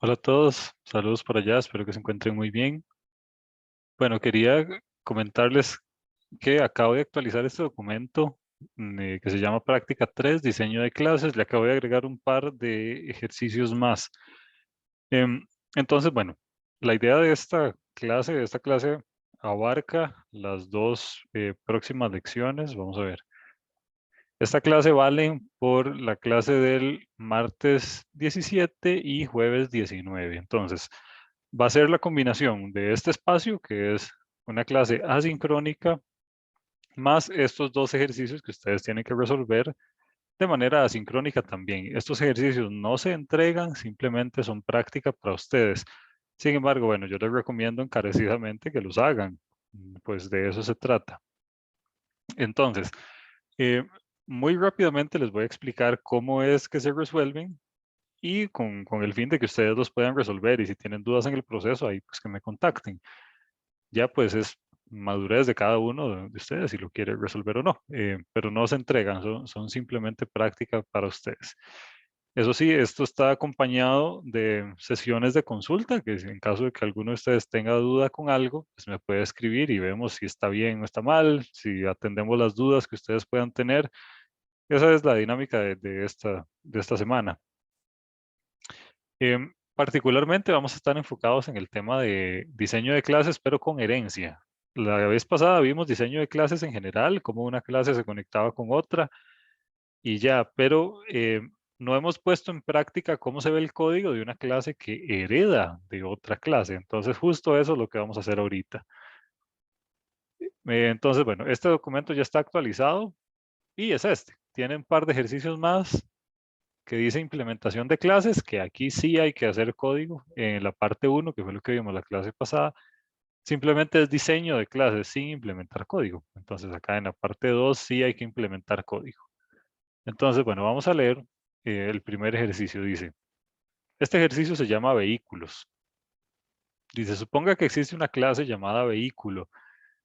Hola a todos, saludos por allá, espero que se encuentren muy bien. Bueno, quería comentarles que acabo de actualizar este documento que se llama Práctica 3, Diseño de Clases. Le acabo de agregar un par de ejercicios más. Em, entonces, bueno, la idea de esta clase abarca las dos próximas lecciones. Vamos a ver. Esta clase vale por la clase del martes 17 y jueves 19. Entonces, va a ser la combinación de este espacio, que es una clase asincrónica, más estos dos ejercicios que ustedes tienen que resolver de manera asincrónica también. Estos ejercicios no se entregan, simplemente son práctica para ustedes. Sin embargo, bueno, yo les recomiendo encarecidamente que los hagan, pues de eso se trata. Entonces, eh, muy rápidamente les voy a explicar cómo es que se resuelven y con el fin de que ustedes los puedan resolver y si tienen dudas en el proceso, ahí pues que me contacten. Ya pues es madurez de cada uno de ustedes si lo quiere resolver o no, pero no se entregan, son simplemente práctica para ustedes. Eso sí, esto está acompañado de sesiones de consulta, que si en caso de que alguno de ustedes tenga duda con algo, pues me puede escribir y vemos si está bien o está mal, si atendemos las dudas que ustedes puedan tener. Esa es la dinámica de esta semana. Particularmente vamos a estar enfocados en el tema de diseño de clases, pero con herencia. La vez pasada vimos diseño de clases en general, cómo una clase se conectaba con otra y ya, pero no hemos puesto en práctica cómo se ve el código de una clase que hereda de otra clase. Entonces, justo eso es lo que vamos a hacer ahorita. Entonces, bueno, este documento ya está actualizado y es este. Tiene un par de ejercicios más que dice implementación de clases, que aquí sí hay que hacer código. En la parte uno, que fue lo que vimos la clase pasada, simplemente es diseño de clases sin implementar código. Entonces acá en la parte 2 sí hay que implementar código. Entonces, bueno, vamos a leer el primer ejercicio. Dice, este ejercicio se llama vehículos. Dice, suponga que existe una clase llamada vehículo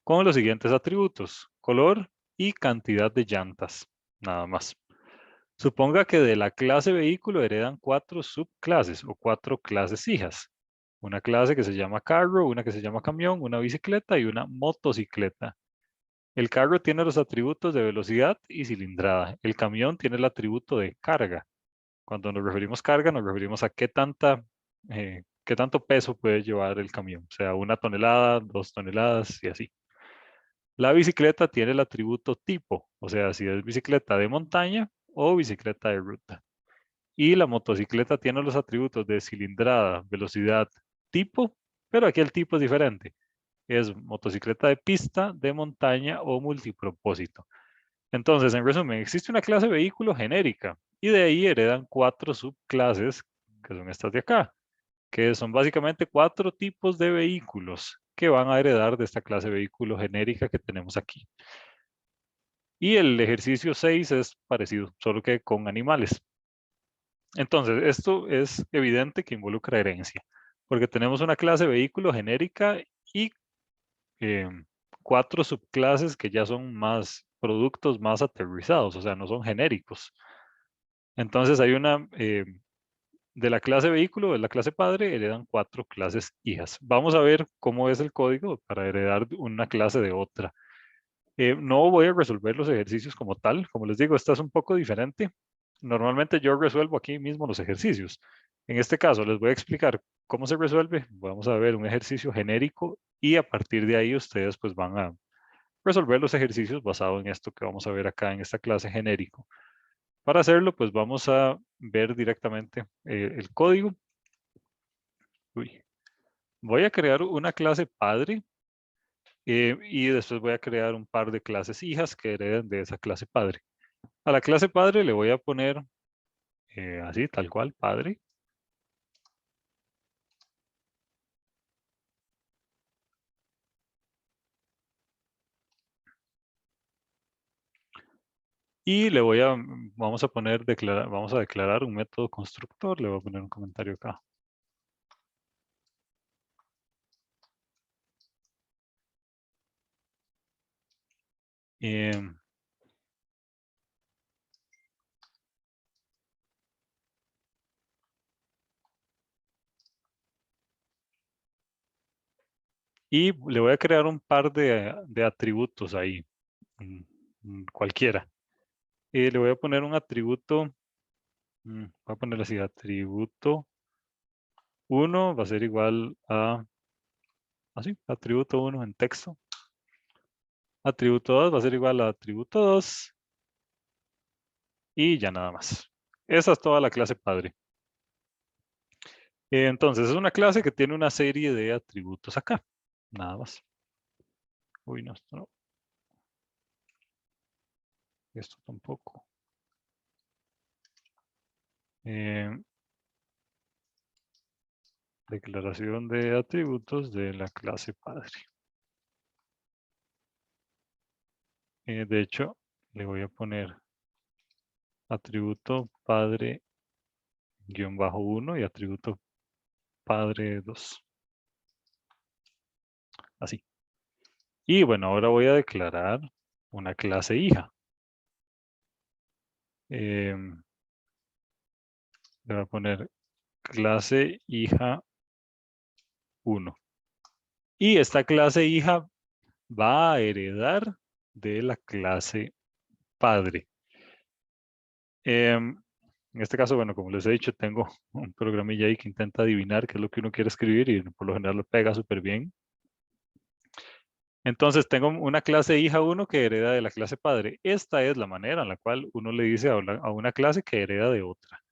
con los siguientes atributos, color y cantidad de llantas, nada más. Suponga que de la clase vehículo heredan cuatro subclases o cuatro clases hijas. Una clase que se llama carro, una que se llama camión, una bicicleta y una motocicleta. El carro tiene los atributos de velocidad y cilindrada. El camión tiene el atributo de carga. Cuando nos referimos carga, nos referimos a qué tanto peso puede llevar el camión. O sea, 1 tonelada, 2 toneladas y así. La bicicleta tiene el atributo tipo, o sea, si es bicicleta de montaña o bicicleta de ruta. Y la motocicleta tiene los atributos de cilindrada, velocidad, tipo, pero aquí el tipo es diferente. Es motocicleta de pista, de montaña o multipropósito. Entonces, en resumen, existe una clase vehículo genérica y de ahí heredan cuatro subclases, que son estas de acá, que son básicamente cuatro tipos de vehículos que van a heredar de esta clase vehículo genérica que tenemos aquí. Y el ejercicio 6 es parecido, solo que con animales. Entonces, esto es evidente que involucra herencia, porque tenemos una clase vehículo genérica y eh, cuatro subclases que ya son más productos más aterrizados, o sea, no son genéricos. Entonces, hay una de la clase vehículo, de la clase padre, heredan cuatro clases hijas. Vamos a ver cómo es el código para heredar una clase de otra. No voy a resolver los ejercicios como tal. Como les digo, esta es un poco diferente. Normalmente yo resuelvo aquí mismo los ejercicios. En este caso les voy a explicar cómo se resuelve. Vamos a ver un ejercicio genérico y a partir de ahí ustedes pues van a resolver los ejercicios basado en esto que vamos a ver acá en esta clase genérico. Para hacerlo pues vamos a ver directamente el código. Uy. Voy a crear una clase padre y después voy a crear un par de clases hijas que hereden de esa clase padre. A la clase padre le voy a poner así, tal cual, padre. Y vamos a vamos a declarar un método constructor. Le voy a poner un comentario acá. Em, Y le voy a crear un par de atributos ahí, cualquiera. Le voy a poner un atributo, voy a poner así, atributo 1 va a ser igual a, así, atributo 1 en texto. Atributo 2 va a ser igual a atributo 2 y ya nada más. Esa es toda la clase padre. Entonces, es una clase que tiene una serie de atributos acá, nada más. Uy, no, esto no. Esto tampoco. Declaración de atributos de la clase padre. De hecho, le voy a poner atributo padre -1 y atributo padre 2. Así. Y bueno, ahora voy a declarar una clase hija. Le voy a poner clase hija 1. Y esta clase hija va a heredar de la clase padre. En este caso, bueno, como les he dicho, tengo un programilla ahí que intenta adivinar qué es lo que uno quiere escribir y por lo general lo pega súper bien. Entonces tengo una clase hija 1 que hereda de la clase padre. Esta es la manera en la cual uno le dice a una clase que hereda de otra.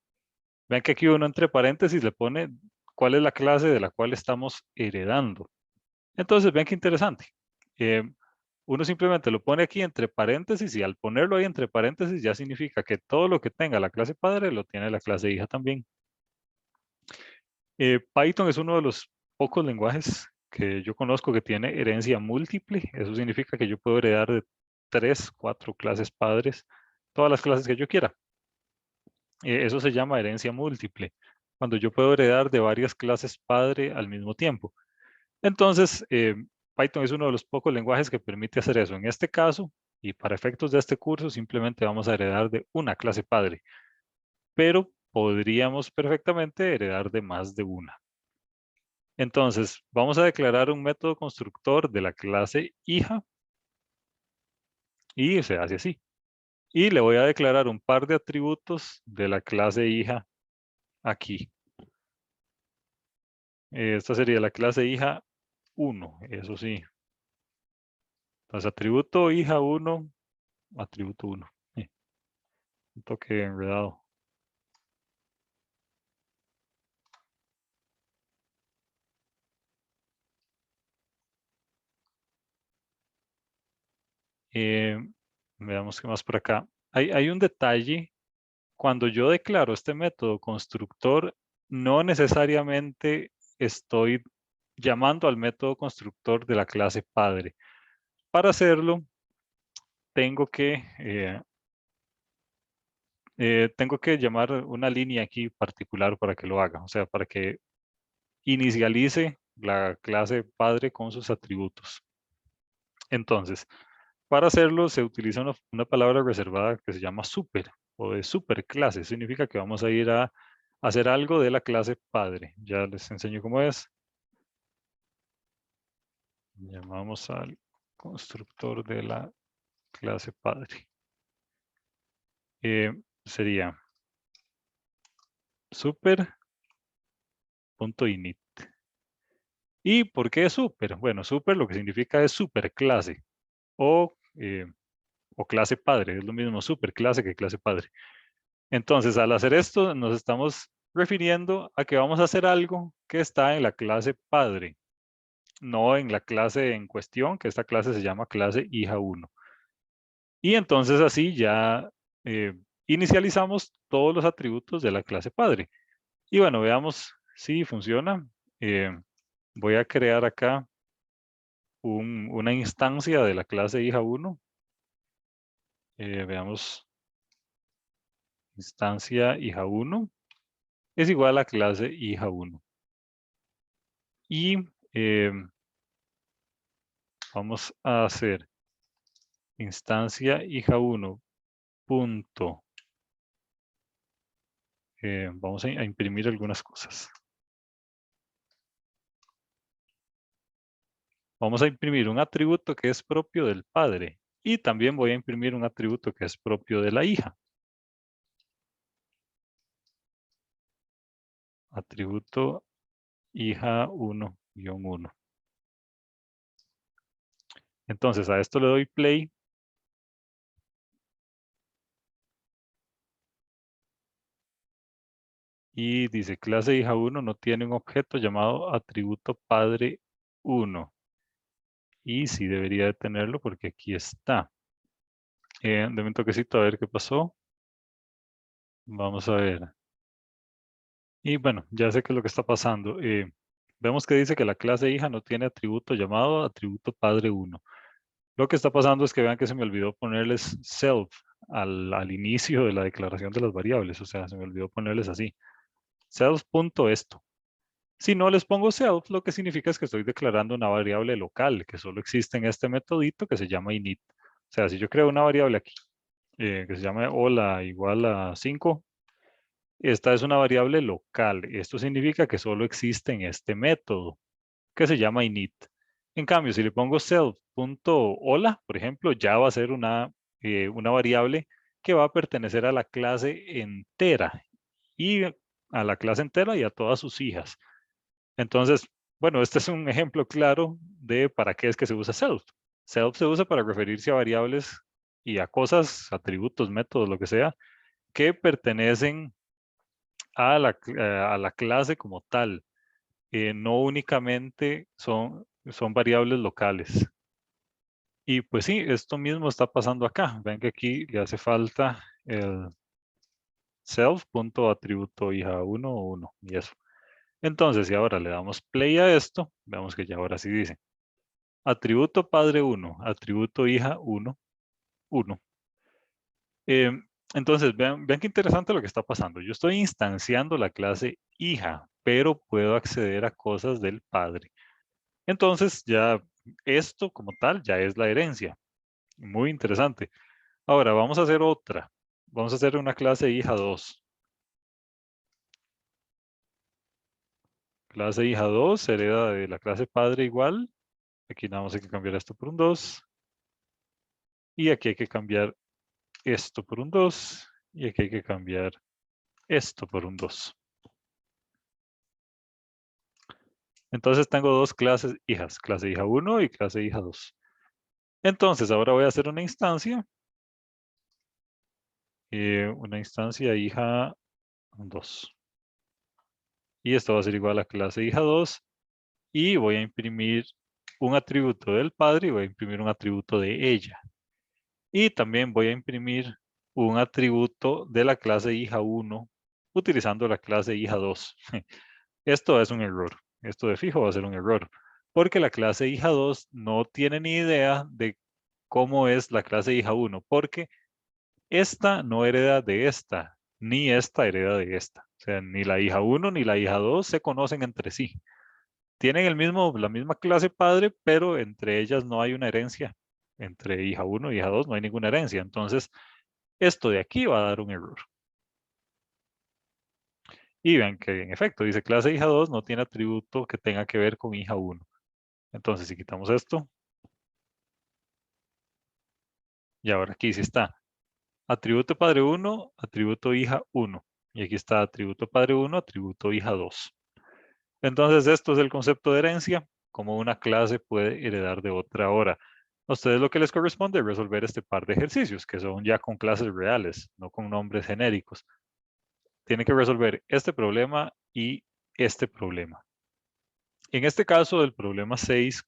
Vean que aquí uno entre paréntesis le pone cuál es la clase de la cual estamos heredando. Entonces vean qué interesante. Uno simplemente lo pone aquí entre paréntesis y al ponerlo ahí entre paréntesis ya significa que todo lo que tenga la clase padre lo tiene la clase hija también. Python es uno de los pocos lenguajes que yo conozco que tiene herencia múltiple. Eso significa que yo puedo heredar de 3, 4 clases padres, todas las clases que yo quiera. Eso se llama herencia múltiple, cuando yo puedo heredar de varias clases padre al mismo tiempo. Entonces, Python es uno de los pocos lenguajes que permite hacer eso. En este caso, y para efectos de este curso, simplemente vamos a heredar de una clase padre, pero podríamos perfectamente heredar de más de una. Entonces, vamos a declarar un método constructor de la clase hija y se hace así. Y le voy a declarar un par de atributos de la clase hija aquí. Esta sería la clase hija 1, eso sí. Entonces, atributo hija 1, atributo 1. Un toque enredado. Eh, Veamos qué más por acá. Hay un detalle. Cuando yo declaro este método constructor, no necesariamente estoy llamando al método constructor de la clase padre. Para hacerlo, tengo que llamar una línea aquí particular para que lo haga. O sea, para que inicialice la clase padre con sus atributos. Entonces, para hacerlo se utiliza una palabra reservada que se llama super o de superclase. Significa que vamos a ir a hacer algo de la clase padre. Ya les enseño cómo es. Llamamos al constructor de la clase padre. Sería super.init. ¿Y por qué super? Bueno, super lo que significa es superclase o, o clase padre. Es lo mismo superclase que clase padre. Entonces, al hacer esto, nos estamos refiriendo a que vamos a hacer algo que está en la clase padre, no en la clase en cuestión, que esta clase se llama clase hija 1. Y entonces así ya inicializamos todos los atributos de la clase padre. Y bueno, veamos si funciona. Voy a crear acá una instancia de la clase hija 1. Veamos, instancia hija 1 es igual a clase hija 1. Y vamos a hacer instancia hija 1 punto. Vamos a imprimir algunas cosas. Vamos a imprimir un atributo que es propio del padre y también voy a imprimir un atributo que es propio de la hija. Atributo hija 1-1. Entonces a esto le doy play. Y dice clase hija 1 no tiene un objeto llamado atributo padre 1. Y sí debería de tenerlo porque aquí está. Deme un toquecito a ver qué pasó. Vamos a ver. Y bueno, ya sé qué es lo que está pasando. Vemos que dice que la clase hija no tiene atributo llamado atributo padre 1. Lo que está pasando es que vean que se me olvidó ponerles self al inicio de la declaración de las variables. O sea, se me olvidó ponerles así. Self.esto. Si no les pongo self, lo que significa es que estoy declarando una variable local que solo existe en este metodito que se llama init. O sea, si yo creo una variable aquí que se llama hola igual a 5, esta es una variable local. Esto significa que solo existe en este método que se llama init. En cambio, si le pongo self.hola, por ejemplo, ya va a ser una variable que va a pertenecer a la clase entera y a la clase entera y a todas sus hijas. Entonces, bueno, este es un ejemplo claro de para qué es que se usa self. Self se usa para referirse a variables y a cosas, atributos, métodos, lo que sea, que pertenecen a la clase como tal. No únicamente son variables locales. Y pues sí, esto mismo está pasando acá. Ven que aquí le hace falta el self.atributo hija 1 o 1 y eso. Entonces, si ahora le damos play a esto, vemos que ya ahora sí dice atributo padre 1, atributo hija 1, 1. Entonces, vean qué interesante lo que está pasando. Yo estoy instanciando la clase hija, pero puedo acceder a cosas del padre. Entonces, ya esto como tal ya es la herencia. Muy interesante. Ahora, vamos a hacer otra. Vamos a hacer una clase hija 2. Clase hija 2 hereda de la clase padre igual. Aquí nada más hay que cambiar esto por un 2. Y aquí hay que cambiar esto por un 2. Y aquí hay que cambiar esto por un 2. Entonces tengo dos clases hijas, clase hija 1 y clase hija 2. Entonces ahora voy a hacer una instancia hija 2. Y esto va a ser igual a clase hija 2. Y voy a imprimir un atributo del padre y voy a imprimir un atributo de ella. Y también voy a imprimir un atributo de la clase hija 1 utilizando la clase hija 2. Esto es un error. Esto de fijo va a ser un error. Porque la clase hija 2 no tiene ni idea de cómo es la clase hija 1. Porque esta no hereda de esta, ni esta hereda de esta. O sea, ni la hija 1 ni la hija 2 se conocen entre sí. Tienen la misma clase padre, pero entre ellas no hay una herencia. Entre hija 1 y hija 2 no hay ninguna herencia. Entonces, esto de aquí va a dar un error. Y vean que en efecto dice clase hija 2 no tiene atributo que tenga que ver con hija 1. Entonces, si quitamos esto, y ahora aquí sí está. Atributo padre 1, atributo hija 1. Y aquí está atributo padre 1, atributo hija 2. Entonces, esto es el concepto de herencia, como una clase puede heredar de otra ahora. A ustedes lo que les corresponde es resolver este par de ejercicios, que son ya con clases reales, no con nombres genéricos. Tienen que resolver este problema y este problema. En este caso del problema 6,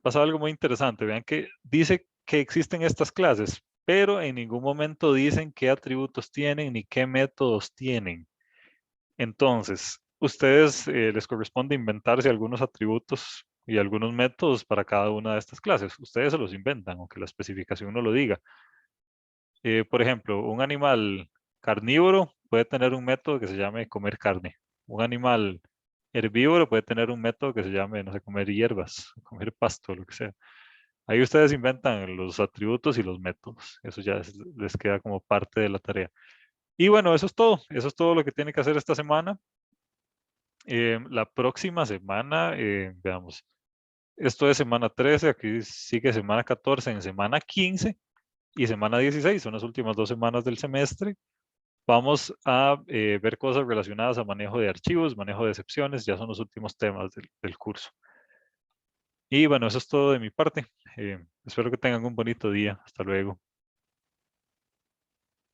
pasa algo muy interesante. Vean que dice que existen estas clases, pero en ningún momento dicen qué atributos tienen ni qué métodos tienen. Entonces, ustedes les corresponde inventarse algunos atributos y algunos métodos para cada una de estas clases. Ustedes se los inventan, aunque la especificación no lo diga. Por ejemplo, un animal carnívoro puede tener un método que se llame comer carne. Un animal herbívoro puede tener un método que se llame, no sé, comer hierbas, comer pasto, lo que sea. Ahí ustedes inventan los atributos y los métodos. Eso ya les queda como parte de la tarea. Y bueno, eso es todo. Eso es todo lo que tiene que hacer esta semana. La próxima semana, veamos, Esto es semana 13, aquí sigue semana 14, en semana 15 y semana 16, son las últimas 2 semanas del semestre. Vamos a ver cosas relacionadas a manejo de archivos, manejo de excepciones, ya son los últimos temas del curso. Y bueno, eso es todo de mi parte. Espero que tengan un bonito día. Hasta luego.